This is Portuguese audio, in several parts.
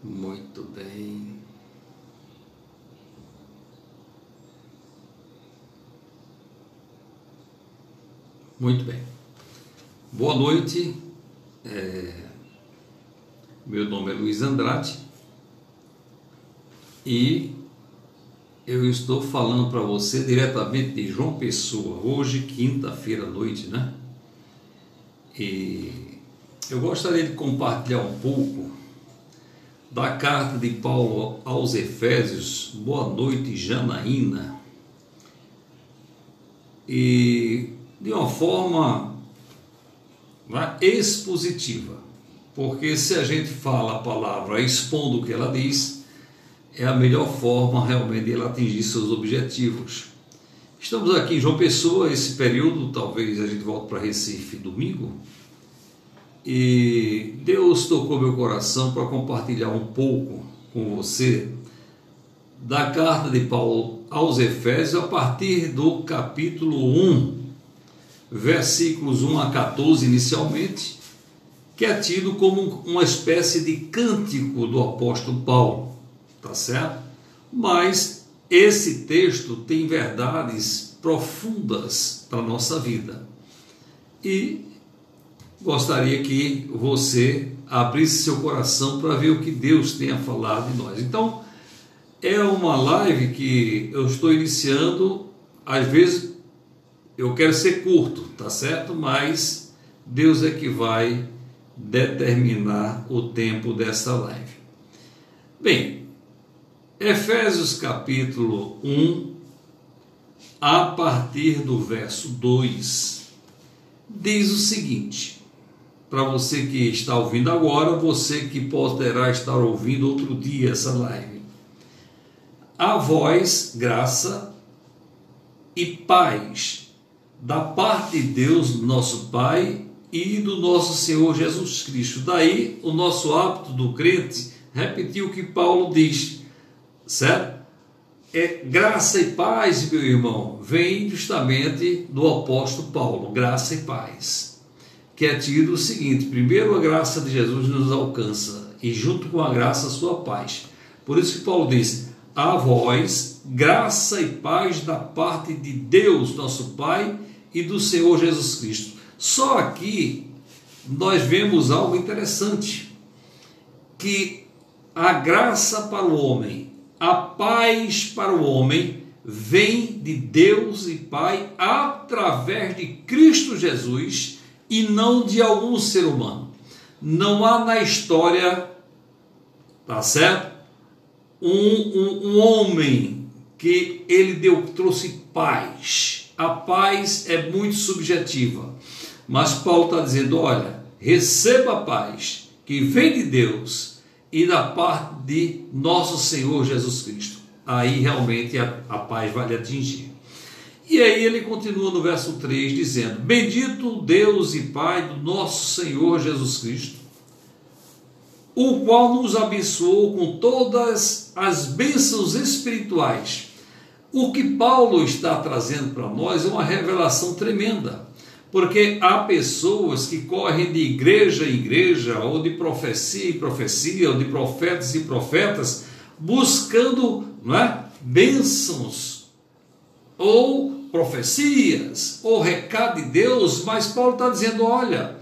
Muito bem. Muito bem. Boa noite. Meu nome é Luiz Andrade e eu estou falando para você diretamente de João Pessoa, hoje, quinta-feira à noite, né? E eu gostaria de compartilhar um pouco da carta de Paulo aos Efésios. Boa noite, Janaína. E de uma forma expositiva, porque se a gente fala a palavra expondo o que ela diz, é a melhor forma realmente de ela atingir seus objetivos. Estamos aqui em João Pessoa, esse período, talvez a gente volte para Recife domingo, e Deus tocou meu coração para compartilhar um pouco com você da carta de Paulo aos Efésios, a partir do capítulo 1, versículos 1 a 14 inicialmente, que é tido como uma espécie de cântico do apóstolo Paulo, tá certo? Mas esse texto tem verdades profundas para a nossa vida e gostaria que você abrisse seu coração para ver o que Deus tem a falar de nós. Então, é uma live que eu estou iniciando, às vezes eu quero ser curto, tá certo? Mas Deus é que vai determinar o tempo dessa live. Bem, Efésios capítulo 1, a partir do verso 2, diz o seguinte, para você que está ouvindo agora, você que poderá estar ouvindo outro dia essa live. A vós, graça e paz da parte de Deus, nosso Pai, e do nosso Senhor Jesus Cristo. Daí o nosso hábito do crente repetir o que Paulo diz, certo? Graça e paz, meu irmão, vem justamente do apóstolo Paulo, graça e paz, que é tido o seguinte: primeiro a graça de Jesus nos alcança, e junto com a graça a sua paz. Por isso que Paulo diz: a vós, graça e paz da parte de Deus, nosso Pai, e do Senhor Jesus Cristo. Só aqui nós vemos algo interessante, que a graça para o homem, a paz para o homem, vem de Deus e Pai através de Cristo Jesus e não de algum ser humano. Não há na história, tá certo? Um homem que ele trouxe paz. A paz é muito subjetiva, mas Paulo está dizendo: olha, receba a paz que vem de Deus e da parte de nosso Senhor Jesus Cristo. Aí realmente a paz vai lhe atingir. E aí ele continua no verso 3 dizendo: bendito Deus e Pai do nosso Senhor Jesus Cristo, o qual nos abençoou com todas as bênçãos espirituais. O que Paulo está trazendo para nós é uma revelação tremenda, porque há pessoas que correm de igreja em igreja, ou de profecia em profecia, ou de profetas em profetas, buscando, não é, bênçãos, ou profecias, ou recado de Deus, mas Paulo está dizendo: olha,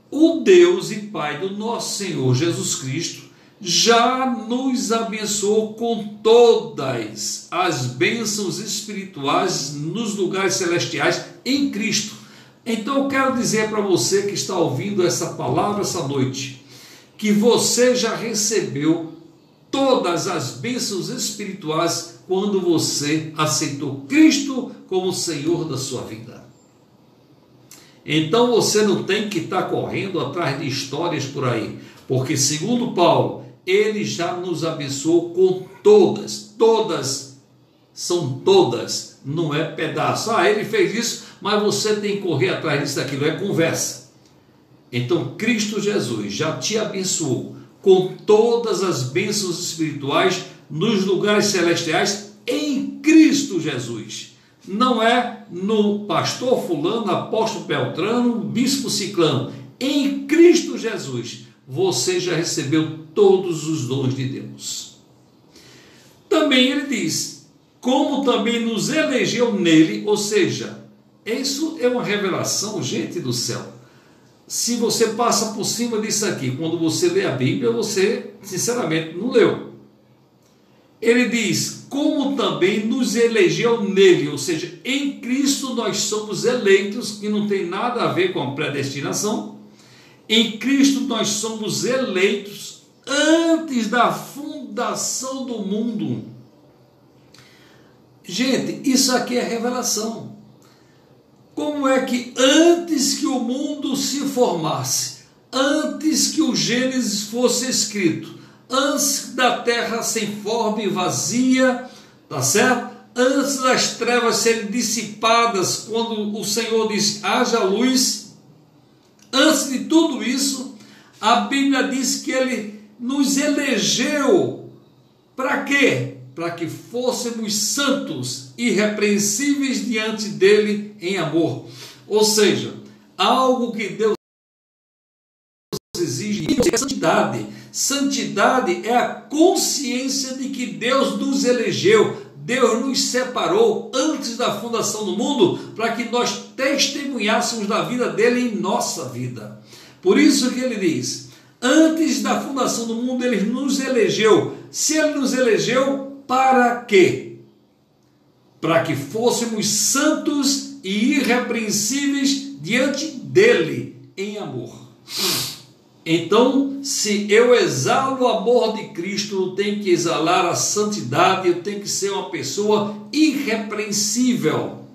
o Deus e Pai do nosso Senhor Jesus Cristo já nos abençoou com todas as bênçãos espirituais nos lugares celestiais em Cristo. Então eu quero dizer para você que está ouvindo essa palavra essa noite, que você já recebeu todas as bênçãos espirituais quando você aceitou Cristo como Senhor da sua vida. Então você não tem que estar correndo atrás de histórias por aí, porque segundo Paulo, ele já nos abençoou com todas, são todas, não é pedaço. Ele fez isso, mas você tem que correr atrás disso, daquilo, é conversa. Então Cristo Jesus já te abençoou com todas as bênçãos espirituais nos lugares celestiais em Cristo Jesus. Não é no pastor fulano, apóstolo Beltrano, bispo ciclano, em Cristo Jesus. você já recebeu todos os dons de Deus. Também ele diz, como também nos elegeu nele, ou seja, isso é uma revelação, gente do céu. Se você passa por cima disso aqui, quando você lê a Bíblia, você, sinceramente, não leu. Ele diz, como também nos elegeu nele, ou seja, em Cristo nós somos eleitos, que não tem nada a ver com a predestinação. Em Cristo nós somos eleitos antes da fundação do mundo. Gente, isso aqui é revelação. Como é que antes que o mundo se formasse, antes que o Gênesis fosse escrito, antes da terra sem forma e vazia, tá certo? Antes das trevas serem dissipadas, quando o Senhor disse, haja luz, antes de tudo isso, a Bíblia diz que Ele nos elegeu, para quê? Para que fôssemos santos, irrepreensíveis diante dEle em amor. Ou seja, algo que Deus exige é santidade. Santidade é a consciência de que Deus nos elegeu, Deus nos separou antes da fundação do mundo, para que nós testemunhássemos da vida dele em nossa vida. Por isso que ele diz, antes da fundação do mundo ele nos elegeu. Se ele nos elegeu, para quê? Para que fôssemos santos e irrepreensíveis diante dele em amor. Então, se eu exalo o amor de Cristo, eu tenho que exalar a santidade, eu tenho que ser uma pessoa irrepreensível.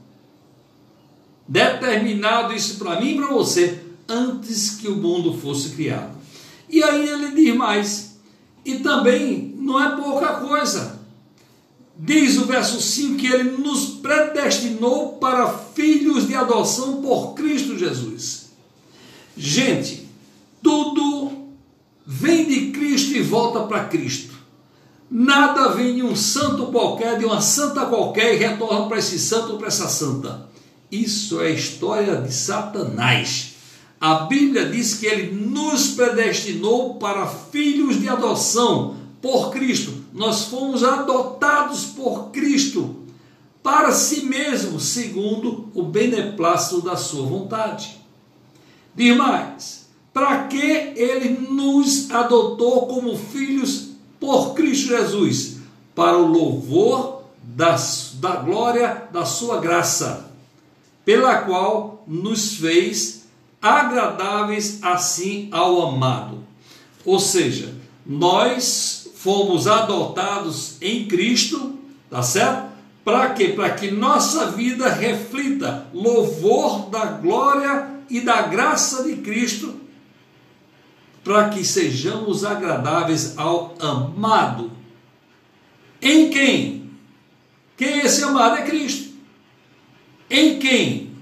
Determinado isso para mim e para você, antes que o mundo fosse criado. E aí ele diz mais, e também não é pouca coisa. Diz o verso 5 que ele nos predestinou para filhos de adoção por Cristo Jesus. Gente, tudo vem de Cristo e volta para Cristo. Nada vem de um santo qualquer, de uma santa qualquer e retorna para esse santo ou para essa santa. Isso é história de Satanás. A Bíblia diz que ele nos predestinou para filhos de adoção por Cristo. Nós fomos adotados por Cristo para si mesmo, segundo o beneplácito da sua vontade. Diz mais, para que ele nos adotou como filhos por Cristo Jesus? Para o louvor da glória da sua graça, pela qual nos fez agradáveis assim ao amado. Ou seja, nós fomos adotados em Cristo, tá certo? Para quê? Para que nossa vida reflita louvor da glória e da graça de Cristo, para que sejamos agradáveis ao amado. Em quem? Quem é esse amado? É Cristo. Em quem?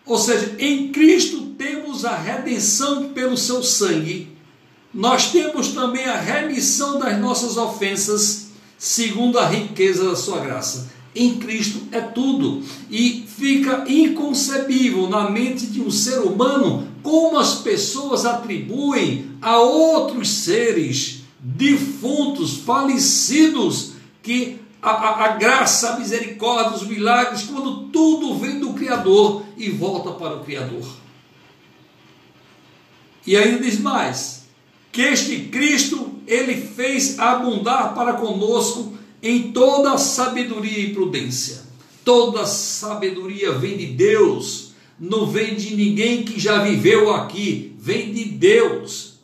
Ou seja, em Cristo temos a redenção pelo seu sangue. Nós temos também a remissão das nossas ofensas, segundo a riqueza da sua graça. Em Cristo é tudo. E fica inconcebível na mente de um ser humano como as pessoas atribuem a outros seres defuntos, falecidos, que a graça, a misericórdia, os milagres, quando tudo vem do Criador e volta para o Criador. E ainda diz mais, que este Cristo, ele fez abundar para conosco em toda sabedoria e prudência. Toda sabedoria vem de Deus, não vem de ninguém que já viveu aqui, vem de Deus.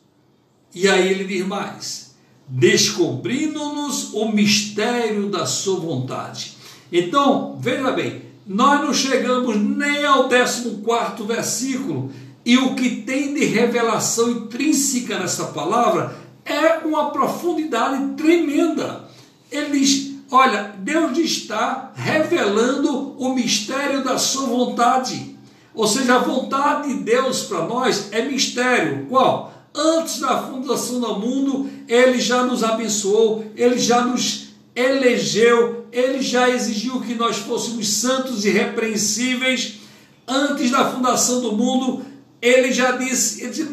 E aí ele diz mais, descobrindo-nos o mistério da sua vontade. Então, veja bem, nós não chegamos nem ao 14º versículo, e o que tem de revelação intrínseca nessa palavra é uma profundidade tremenda. Ele diz, olha, Deus está revelando o mistério da sua vontade. Ou seja, a vontade de Deus para nós é mistério. Qual? Antes da fundação do mundo, Ele já nos abençoou, Ele já nos elegeu, Ele já exigiu que nós fôssemos santos e irrepreensíveis. Antes da fundação do mundo, Ele já disse, Ele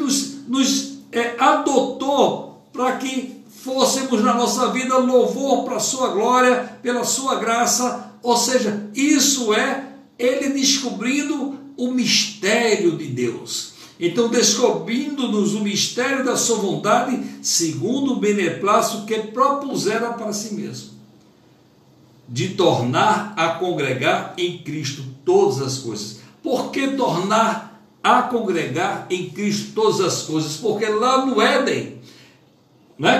nos adotou para que fôssemos na nossa vida louvor para a sua glória, pela sua graça. Ou seja, isso é ele descobrindo o mistério de Deus. Então, descobrindo-nos o mistério da sua vontade, segundo o beneplácito que propusera para si mesmo, de tornar a congregar em Cristo todas as coisas. Por que tornar a congregar em Cristo todas as coisas? Porque lá no Éden,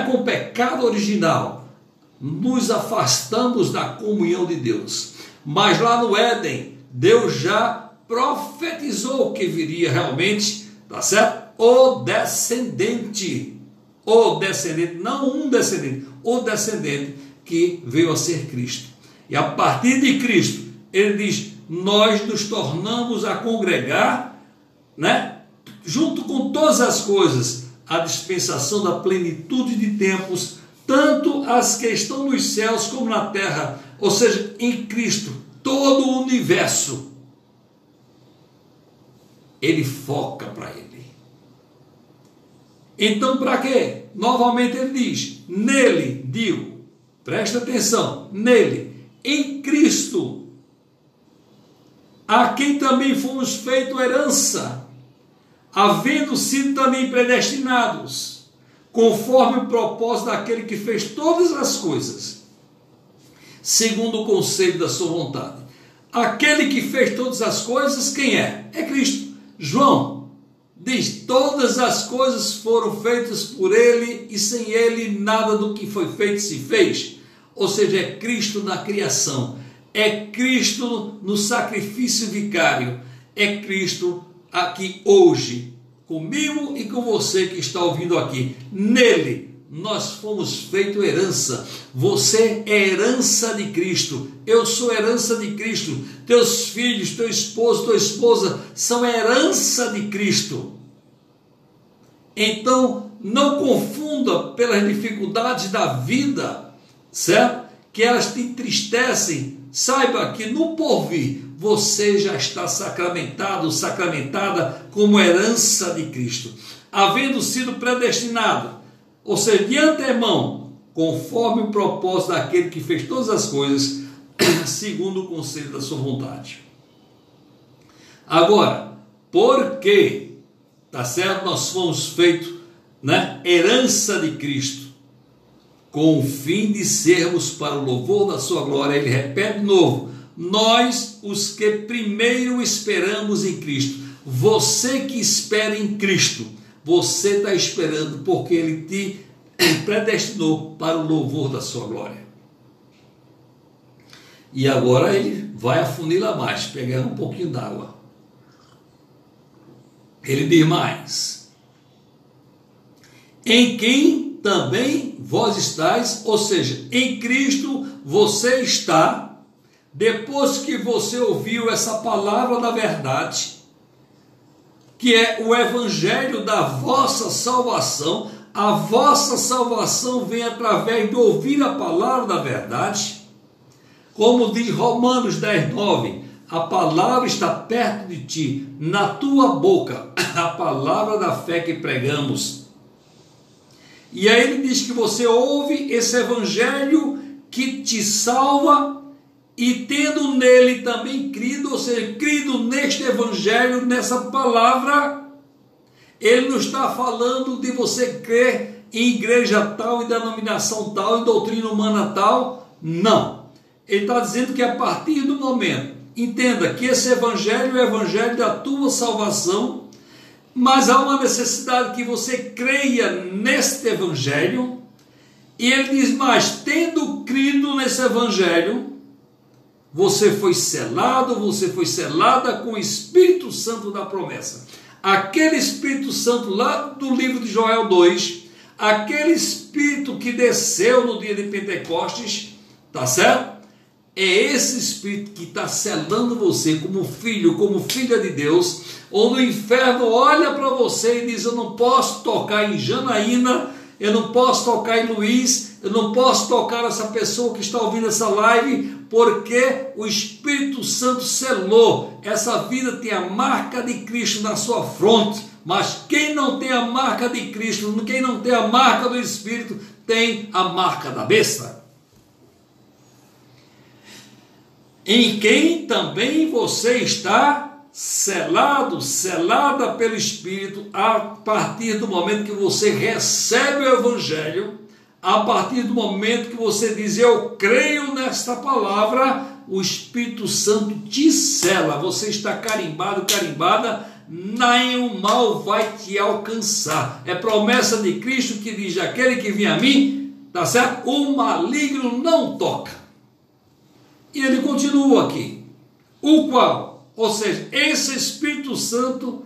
com o pecado original, nos afastamos da comunhão de Deus. Mas lá no Éden, Deus já profetizou que viria realmente, tá certo? O descendente, não um descendente, o descendente que veio a ser Cristo. E a partir de Cristo, ele diz, nós nos tornamos a congregar, junto com todas as coisas, a dispensação da plenitude de tempos, tanto as que estão nos céus como na terra, ou seja, em Cristo, todo o universo, ele foca para ele. Então, para quê? Novamente ele diz, nele, digo, presta atenção, nele, em Cristo, a quem também fomos feito herança, havendo sido também predestinados, conforme o propósito daquele que fez todas as coisas, segundo o conselho da sua vontade. Aquele que fez todas as coisas, quem é? É Cristo. João diz, todas as coisas foram feitas por ele, e sem ele nada do que foi feito se fez. Ou seja, é Cristo na criação, é Cristo no sacrifício vicário, é Cristo aqui hoje, comigo e com você que está ouvindo aqui. Nele nós fomos feito herança. Você é herança de Cristo, eu sou herança de Cristo, teus filhos, teu esposo, tua esposa são herança de Cristo. Então não confunda pelas dificuldades da vida, certo? Que elas te entristecem. Saiba que no porvir você já está sacramentado, sacramentada como herança de Cristo, havendo sido predestinado, ou seja, de antemão, conforme o propósito daquele que fez todas as coisas, segundo o conselho da sua vontade. Agora, por que, tá certo, nós fomos feitos, herança de Cristo, com o fim de sermos para o louvor da sua glória? Ele repete de novo, nós os que primeiro esperamos em Cristo. Você que espera em Cristo, você está esperando porque ele te predestinou para o louvor da sua glória. E agora ele vai afunilar mais, pegar um pouquinho d'água. Ele diz mais, em quem também vós estáis, ou seja, em Cristo você está, depois que você ouviu essa palavra da verdade, que é o evangelho da vossa salvação. A vossa salvação vem através de ouvir a palavra da verdade, como diz Romanos 10:9, a palavra está perto de ti, na tua boca, a palavra da fé que pregamos. E aí ele diz que você ouve esse evangelho que te salva, e tendo nele também crido, ou seja, crido neste evangelho, nessa palavra, ele não está falando de você crer em igreja tal, em denominação tal, em doutrina humana tal, não. Ele está dizendo que a partir do momento, entenda que esse evangelho é o evangelho da tua salvação, mas há uma necessidade que você creia neste evangelho, e ele diz mais, tendo crido nesse evangelho, você foi selado, você foi selada com o Espírito Santo da promessa. Aquele Espírito Santo lá do livro de Joel 2, aquele Espírito que desceu no dia de Pentecostes, tá certo? É esse Espírito que está selando você como filho, como filha de Deus, onde o inferno olha para você e diz, eu não posso tocar em Janaína, eu não posso tocar em Luiz, eu não posso tocar essa pessoa que está ouvindo essa live, porque o Espírito Santo selou. Essa vida tem a marca de Cristo na sua fronte, Mas quem não tem a marca de Cristo, quem não tem a marca do Espírito, tem a marca da besta. Em quem também você está selado, selada pelo Espírito, a partir do momento que você recebe o Evangelho, a partir do momento que você diz, eu creio nesta palavra, o Espírito Santo te sela, você está carimbado, carimbada, nenhum mal vai te alcançar. É promessa de Cristo que diz, aquele que vem a mim, tá certo? O maligno não toca. E ele continua aqui, o qual, ou seja, esse Espírito Santo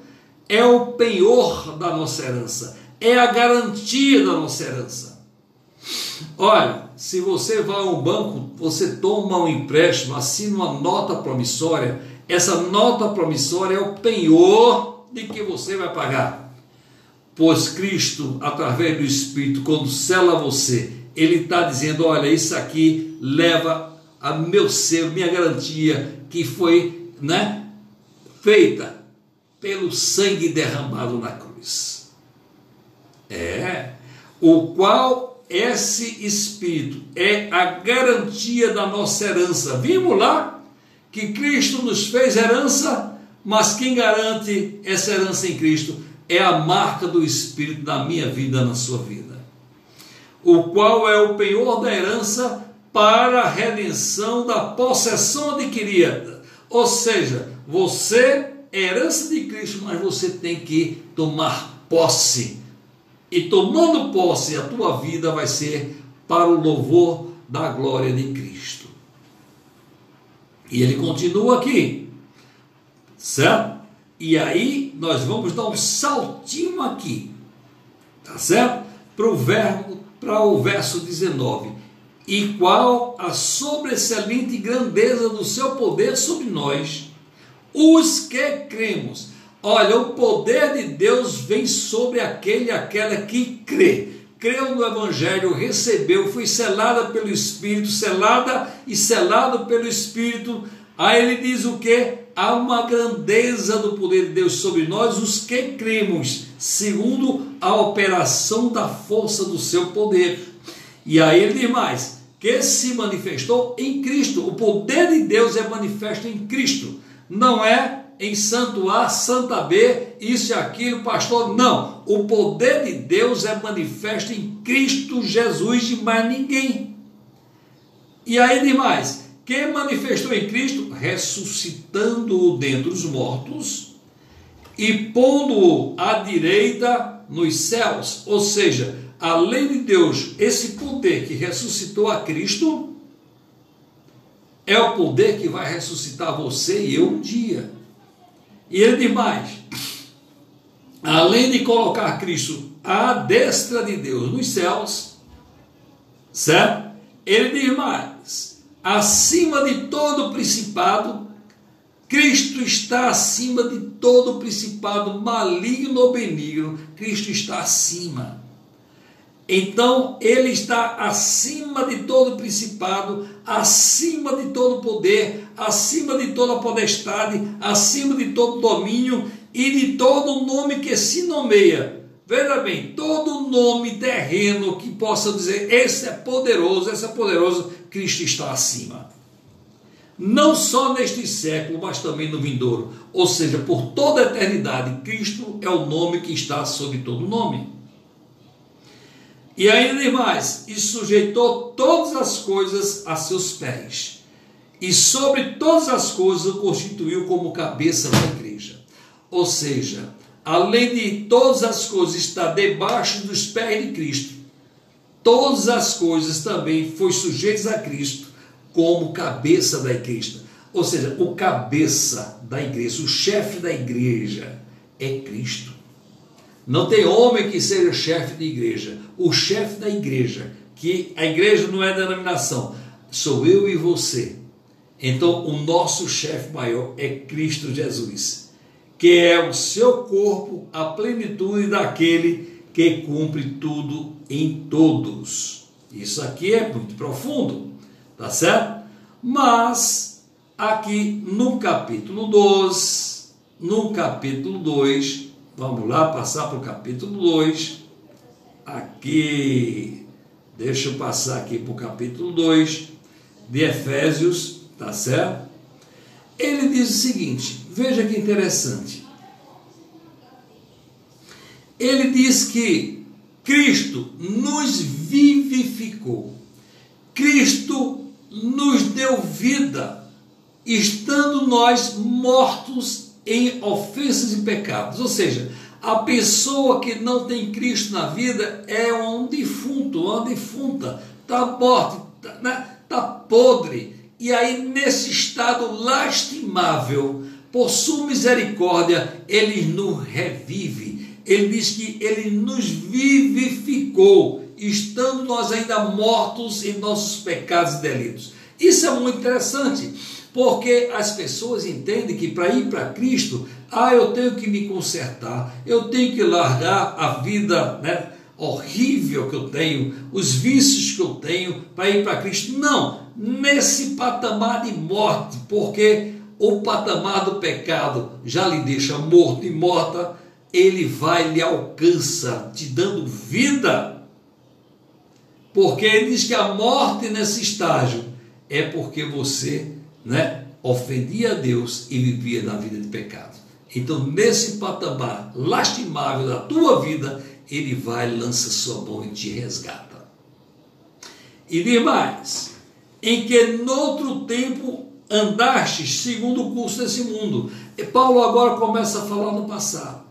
é o penhor da nossa herança, é a garantia da nossa herança. Olha, se você vai a um banco, você toma um empréstimo, assina uma nota promissória, essa nota promissória é o penhor de que você vai pagar. Pois Cristo, através do Espírito, quando sela você, ele está dizendo, olha, isso aqui leva a meu selo, minha garantia, que foi, feita pelo sangue derramado na cruz. O qual esse Espírito é a garantia da nossa herança. Vimos lá que Cristo nos fez herança, mas quem garante essa herança em Cristo é a marca do Espírito na minha vida, na sua vida. O qual é o penhor da herança para a redenção da possessão adquirida. Ou seja, você é herança de Cristo, mas você tem que tomar posse. E tomando posse, a tua vida vai ser para o louvor da glória de Cristo. E ele continua aqui, certo? E aí nós vamos dar um saltinho aqui, tá certo? Para o verso 19. E qual a sobreexcelente grandeza do seu poder sobre nós, os que cremos. Olha, o poder de Deus vem sobre aquele e aquela que crê. Creu no Evangelho, recebeu, foi selada pelo Espírito, selada e selado pelo Espírito. Aí ele diz o quê? Há uma grandeza do poder de Deus sobre nós, os que cremos, segundo a operação da força do seu poder. E aí ele diz mais, que se manifestou em Cristo. O poder de Deus é manifesto em Cristo. Não é em santo A, santa B, isso e aquilo, pastor. Não. O poder de Deus é manifesto em Cristo Jesus, de mais ninguém. E aí diz mais, que manifestou em Cristo, ressuscitando-o dentre os mortos e pondo-o à direita nos céus. Ou seja, além de Deus, esse poder que ressuscitou a Cristo é o poder que vai ressuscitar você e eu um dia. E ele diz mais, além de colocar Cristo à destra de Deus nos céus, certo? Ele diz mais, acima de todo principado, Cristo está acima de todo principado maligno ou benigno, Cristo está acima. Então, ele está acima de todo principado, acima de todo poder, acima de toda potestade, acima de todo domínio e de todo nome que se nomeia. Veja bem, todo nome terreno que possa dizer, esse é poderoso, Cristo está acima. Não só neste século, mas também no vindouro. Ou seja, por toda a eternidade, Cristo é o nome que está sobre todo nome. E ainda demais, e sujeitou todas as coisas a seus pés, e sobre todas as coisas o constituiu como cabeça da igreja. Ou seja, além de todas as coisas estar debaixo dos pés de Cristo, todas as coisas também foi sujeitas a Cristo como cabeça da igreja. Ou seja, o cabeça da igreja, o chefe da igreja é Cristo. Não tem homem que seja chefe de igreja. O chefe da igreja, que a igreja não é denominação, sou eu e você. Então, o nosso chefe maior é Cristo Jesus, que é o seu corpo, a plenitude daquele que cumpre tudo em todos. Isso aqui é muito profundo, tá certo? Mas, aqui no capítulo 12, no capítulo 2, Vamos lá, passar para o capítulo 2. Aqui, deixa eu passar aqui para o capítulo 2 de Efésios, tá certo? Ele diz o seguinte, veja que interessante. Ele diz que Cristo nos vivificou. Cristo nos deu vida, estando nós mortos em ofensas e pecados. Ou seja, a pessoa que não tem Cristo na vida é um defunto, uma defunta, está morto, está podre. E aí, nesse estado lastimável, por sua misericórdia, ele nos revive. Ele diz que ele nos vivificou, estando nós ainda mortos em nossos pecados e delitos. Isso é muito interessante, porque as pessoas entendem que para ir para Cristo, eu tenho que me consertar, eu tenho que largar a vida, horrível que eu tenho, os vícios que eu tenho para ir para Cristo. Não, nesse patamar de morte, porque o patamar do pecado já lhe deixa morto e morta, ele vai lhe alcança, te dando vida, porque ele diz que a morte nesse estágio é porque você ofendia a Deus e vivia na vida de pecado. Então, nesse patamar lastimável da tua vida, ele vai, lança sua mão e te resgata. E diz mais, em que noutro tempo andastes segundo o curso desse mundo. E Paulo agora começa a falar no passado.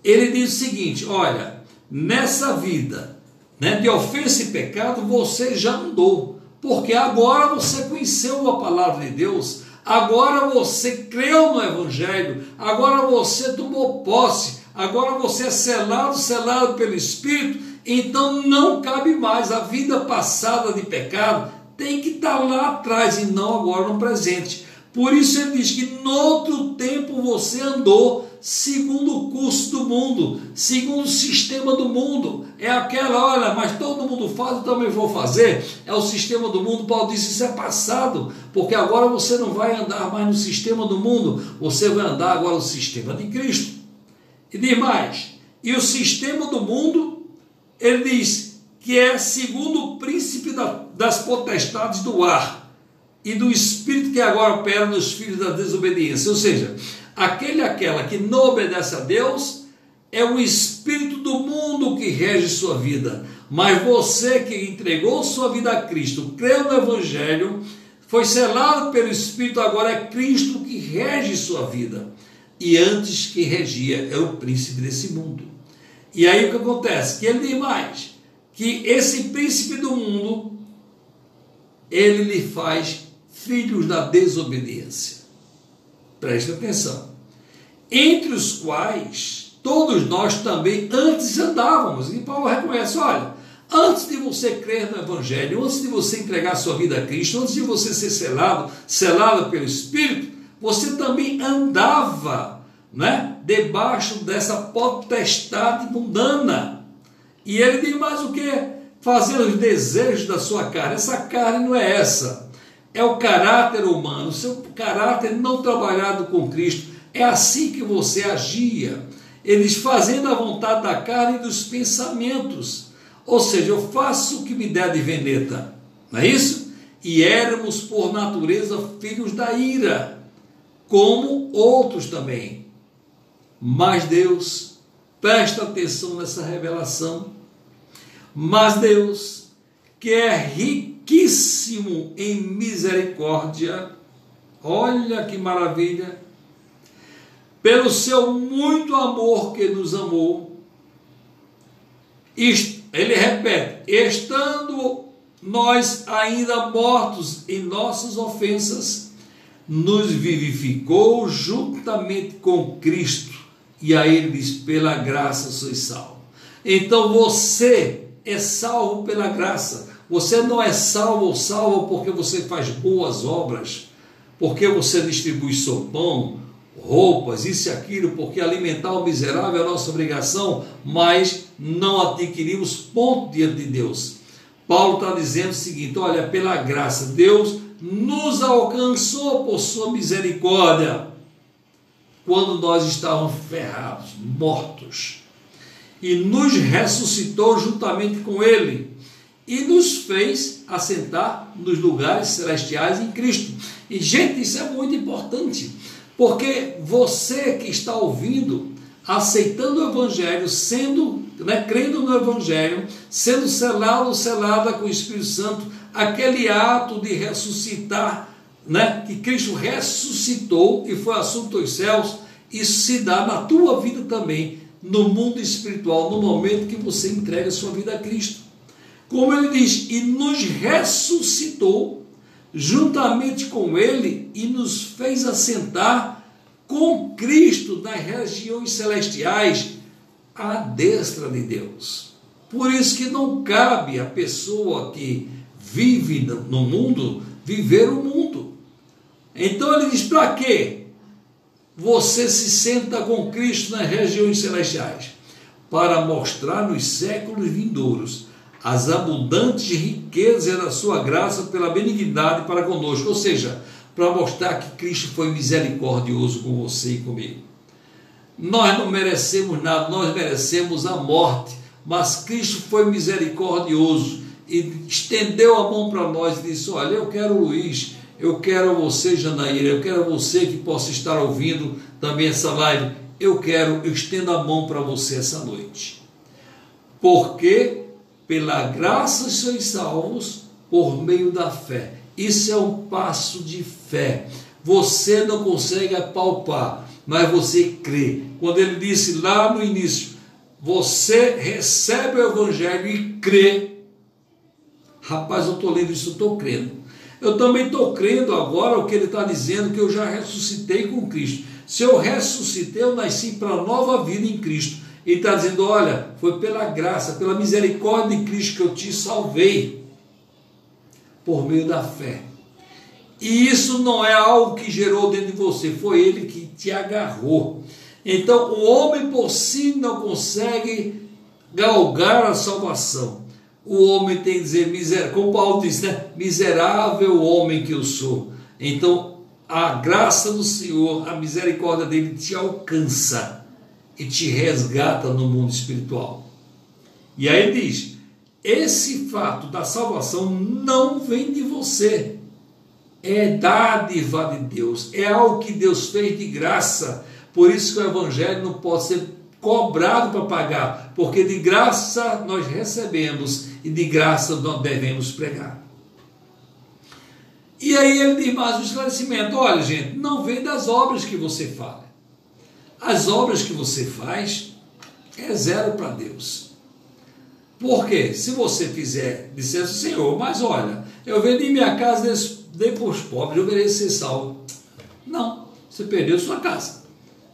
Ele diz o seguinte, olha, nessa vida de ofensa e pecado, você já andou, porque agora você conheceu a palavra de Deus, agora você creu no Evangelho, agora você tomou posse, agora você é selado pelo Espírito, então não cabe mais a vida passada de pecado, tem que estar lá atrás e não agora no presente. Por isso ele diz que noutro tempo você andou segundo o curso do mundo, segundo o sistema do mundo. É aquela, olha, mas todo mundo faz, eu também vou fazer. É o sistema do mundo. Paulo disse, isso é passado, porque agora você não vai andar mais no sistema do mundo, você vai andar agora no sistema de Cristo. E diz mais, e o sistema do mundo, ele diz que é segundo o príncipe das potestades do ar e do espírito que agora opera nos filhos da desobediência. Ou seja, aquela que não obedece a Deus é o espírito do mundo que rege sua vida. Mas você que entregou sua vida a Cristo, creu no Evangelho, foi selado pelo Espírito, agora é Cristo que rege sua vida. E antes que regia era o príncipe desse mundo. E aí o que acontece? Que ele diz mais, que esse príncipe do mundo, ele lhe faz filhos da desobediência. Preste atenção. Entre os quais todos nós também antes andávamos. E Paulo reconhece, olha, antes de você crer no Evangelho, antes de você entregar sua vida a Cristo, antes de você ser selado pelo Espírito, você também andava, debaixo dessa potestade mundana. E ele diz mais o que? Fazer os desejos da sua carne. Essa carne não é essa. É o caráter humano, o seu caráter não trabalhado com Cristo. É assim que você agia. Eles fazendo a vontade da carne e dos pensamentos. Ou seja, eu faço o que me der de veneta. Não é isso? E éramos por natureza filhos da ira, como outros também. Mas Deus, presta atenção nessa revelação, mas Deus, que é riquíssimo em misericórdia, olha que maravilha, pelo seu muito amor que nos amou, ele repete, estando nós ainda mortos em nossas ofensas, nos vivificou juntamente com Cristo, e aí ele diz, pela graça sois salvos. Então você é salvo pela graça. Você não é salvo ou salvo porque você faz boas obras, porque você distribui seu pão, roupas, isso e aquilo, porque alimentar o miserável é a nossa obrigação, mas não adquirimos ponto diante de Deus. Paulo está dizendo o seguinte, olha, pela graça, Deus nos alcançou por sua misericórdia. quando nós estávamos ferrados, mortos, e nos ressuscitou juntamente com Ele, e nos fez assentar nos lugares celestiais em Cristo. E, gente, isso é muito importante, porque você que está ouvindo, aceitando o Evangelho, crendo no Evangelho, sendo selado ou selada com o Espírito Santo, aquele ato de ressuscitar, que Cristo ressuscitou e foi assunto aos céus, isso se dá na tua vida também, no mundo espiritual, no momento que você entrega a sua vida a Cristo. Como ele diz, e nos ressuscitou juntamente com Ele e nos fez assentar com Cristo nas regiões celestiais, à destra de Deus. Por isso que não cabe a pessoa que vive no mundo viver o mundo. Então ele diz, para quê? Você se senta com Cristo nas regiões celestiais, para mostrar nos séculos vindouros as abundantes riquezas da sua graça pela benignidade para conosco, ou seja, para mostrar que Cristo foi misericordioso com você e comigo. Nós não merecemos nada, nós merecemos a morte, mas Cristo foi misericordioso e estendeu a mão para nós e disse, olha, eu quero o Luiz, eu quero você, Janaíra, eu quero você que possa estar ouvindo também essa live, eu estendo a mão para você essa noite, porque pela graça sois salvos por meio da fé. Isso é um passo de fé. Você não consegue apalpar, mas você crê. Quando ele disse lá no início, você recebe o Evangelho e crê. Rapaz, eu estou lendo isso, eu estou crendo. Eu também estou crendo agora o que ele está dizendo, que eu já ressuscitei com Cristo. Se eu ressuscitei, eu nasci para a nova vida em Cristo. Ele está dizendo, olha, foi pela graça, pela misericórdia de Cristo que eu te salvei, por meio da fé. E isso não é algo que gerou dentro de você, foi Ele que te agarrou. Então, o homem por si não consegue galgar a salvação. O homem tem que dizer, como Paulo diz, miserável homem que eu sou. Então, a graça do Senhor, a misericórdia dele te alcança e te resgata no mundo espiritual. E aí ele diz, esse fato da salvação não vem de você, é dádiva de Deus, é algo que Deus fez de graça. Por isso que o Evangelho não pode ser cobrado para pagar, porque de graça nós recebemos e de graça nós devemos pregar. E aí ele diz mais um esclarecimento, olha gente, não vem das obras que você fala. As obras que você faz é zero para Deus. Por quê? Se você fizer, disser assim, Senhor, mas olha, eu vendi minha casa, dei para os pobres, eu mereço ser salvo. Não, você perdeu sua casa.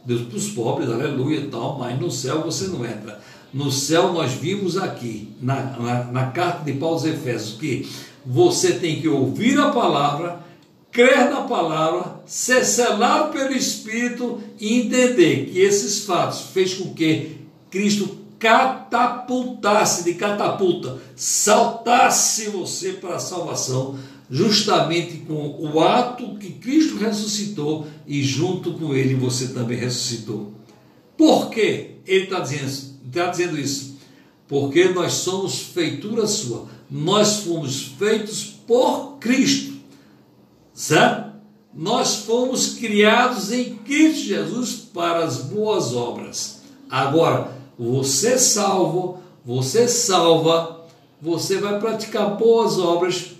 Deus para os pobres, aleluia e tal, mas no céu você não entra. No céu nós vimos aqui, na carta de Paulo aos Efésios, que você tem que ouvir a palavra, crer na palavra, ser selado pelo Espírito e entender que esses fatos fez com que Cristo catapultasse, de catapulta, saltasse você para a salvação, justamente com o ato que Cristo ressuscitou e junto com ele você também ressuscitou. Por quê? Ele está dizendo isso? Porque nós somos feitura sua, nós fomos feitos por Cristo. Certo? Nós fomos criados em Cristo Jesus para as boas obras. Agora, você salvo, você salva, você vai praticar boas obras,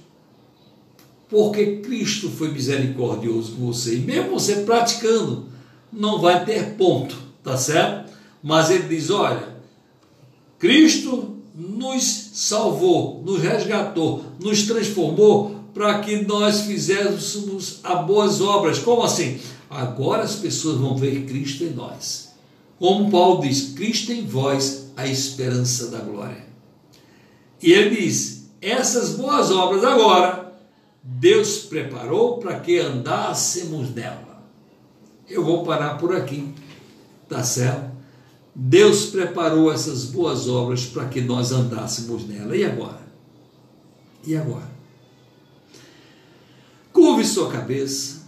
porque Cristo foi misericordioso com você. E mesmo você praticando, não vai ter ponto, tá certo? Mas ele diz, olha, Cristo nos salvou, nos resgatou, nos transformou, para que nós fizéssemos as boas obras. Como assim? Agora as pessoas vão ver Cristo em nós. Como Paulo diz, Cristo em vós, a esperança da glória. E ele diz, essas boas obras agora, Deus preparou para que andássemos nela. Eu vou parar por aqui, tá certo? Deus preparou essas boas obras para que nós andássemos nela. E agora? E agora? Curve sua cabeça,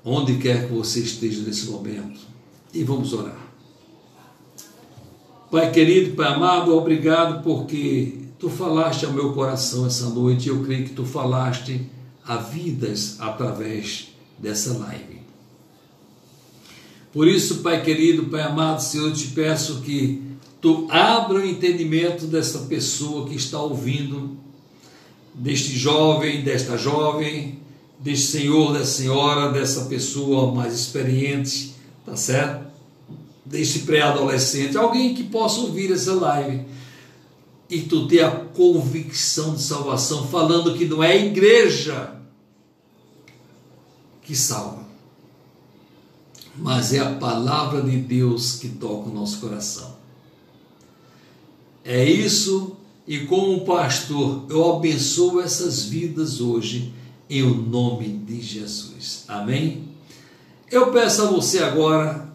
onde quer que você esteja nesse momento, e vamos orar. Pai querido, Pai amado, obrigado porque Tu falaste ao meu coração essa noite, e eu creio que Tu falaste a vidas através dessa live. Por isso, Pai querido, Pai amado, Senhor, eu te peço que Tu abra o entendimento dessa pessoa que está ouvindo, deste jovem, desta jovem, deste senhor, dessa senhora, dessa pessoa mais experiente, tá certo? Deste pré-adolescente, alguém que possa ouvir essa live e tu ter a convicção de salvação, falando que não é a igreja que salva, mas é a palavra de Deus que toca o nosso coração. É isso, e como pastor, eu abençoo essas vidas hoje, em o nome de Jesus. Amém? Eu peço a você agora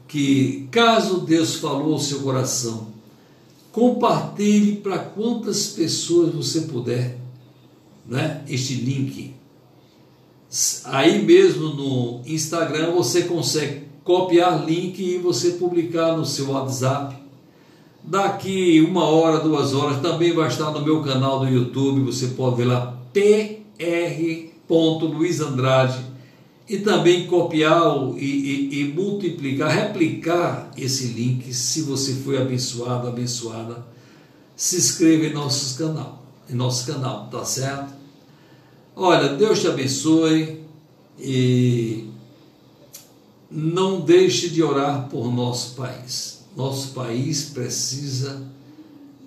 que, caso Deus falou ao seu coração, compartilhe para quantas pessoas você puder, né, este link. Aí mesmo no Instagram você consegue copiar link e você publicar no seu WhatsApp. Daqui 1 hora, 2 horas, também vai estar no meu canal do YouTube, você pode ver lá, Luiz Andrade, e também copiar e multiplicar, replicar esse link. Se você foi abençoado, abençoada, se inscreva em nosso canal, tá certo? Olha, Deus te abençoe e não deixe de orar por nosso país. Nosso país precisa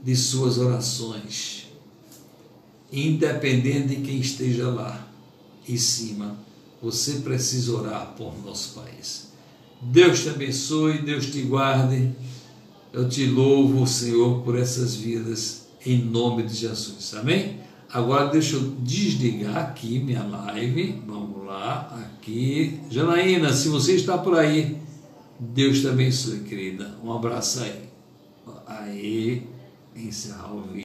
de suas orações, independente de quem esteja lá em cima. Você precisa orar por nosso país. Deus te abençoe, Deus te guarde. Eu te louvo, Senhor, por essas vidas, em nome de Jesus. Amém? Agora deixa eu desligar aqui minha live. Vamos lá, aqui. Janaína, se você está por aí, Deus te abençoe, querida. Um abraço aí. Aí, encerrar o vídeo.